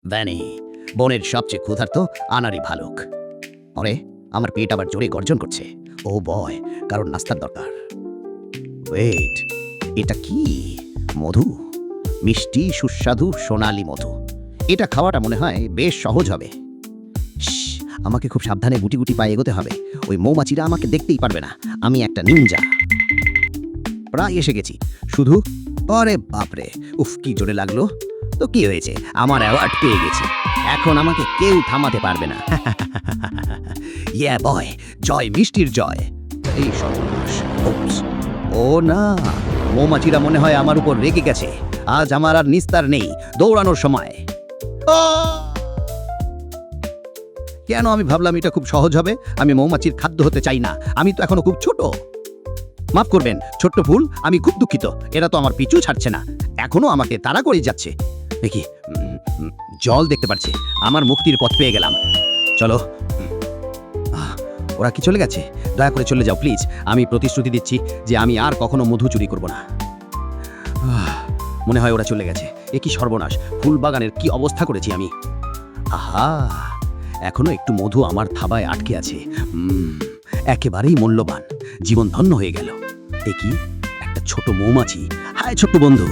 ভ্যানি, বনের সবচেয়ে ক্ষুধার্ত আনারি ভালুক। অরে, আমার পেট আবার জোরে গর্জন করছে। ও বয়, কারণ নাস্তার দরকার। ওয়েট, এটা কি? মধু, মিষ্টি সুস্বাদু সোনালি মধু। এটা খাওয়াটা মনে হয় বেশ সহজ হবে। শ্, আমাকে খুব সাবধানে গুটি গুটি পায়ে এগোতে হবে। ওই মৌমাছিরা আমাকে দেখতেই পারবে না। আমি একটা নিনজা। প্রায় এসে গেছি। শুধু আরে বাপরে, উফ কি জোরে লাগলো। তো কি হয়েছে, আমার অ্যাওয়ার্ড পেয়ে গেছি। এখন আমাকে কেউ থামাতে পারবে না। ইয়া বয়, জয় মিষ্টির জয়। এই সর্বনাশ। উপস। ও না, মৌমাছিরা মনে হয় আমার উপর রেগে গেছে। আজ আমার আর নিস্তার নেই, দৌড়ানোর সময়। কেন আমি ভাবলাম এটা খুব সহজ হবে। আমি মৌমাছির খাদ্য হতে চাই না। আমি তো এখনো খুব ছোট। মাফ করবেন ছোট্ট ফুল, আমি খুব দুঃখিত। এরা তো আমার পিছু ছাড়ছে না, এখনো আমাকে তাড়া করে যাচ্ছে। দেখি, জল দেখতে পাচ্ছে। আমার মুক্তির পথ পেয়ে গেলাম। চলো। ওরা কি চলে গেছে? দয়া করে চলে যাও প্লিজ। আমি প্রতিশ্রুতি দিচ্ছি যে আমি আর কখনো মধু চুরি করব না। মনে হয় ওরা চলে গেছে। এ কি সর্বনাশ! ফুল বাগানের কি অবস্থা করেছি আমি। আহা, এখনো একটু মধু আমার থাবায় আটকে আছে। একেবারেই মূল্যবান। জীবন ধন্য হয়ে গেল। এ কি? একটা ছোট মৌমাছি। হায় ছোট্ট বন্ধু।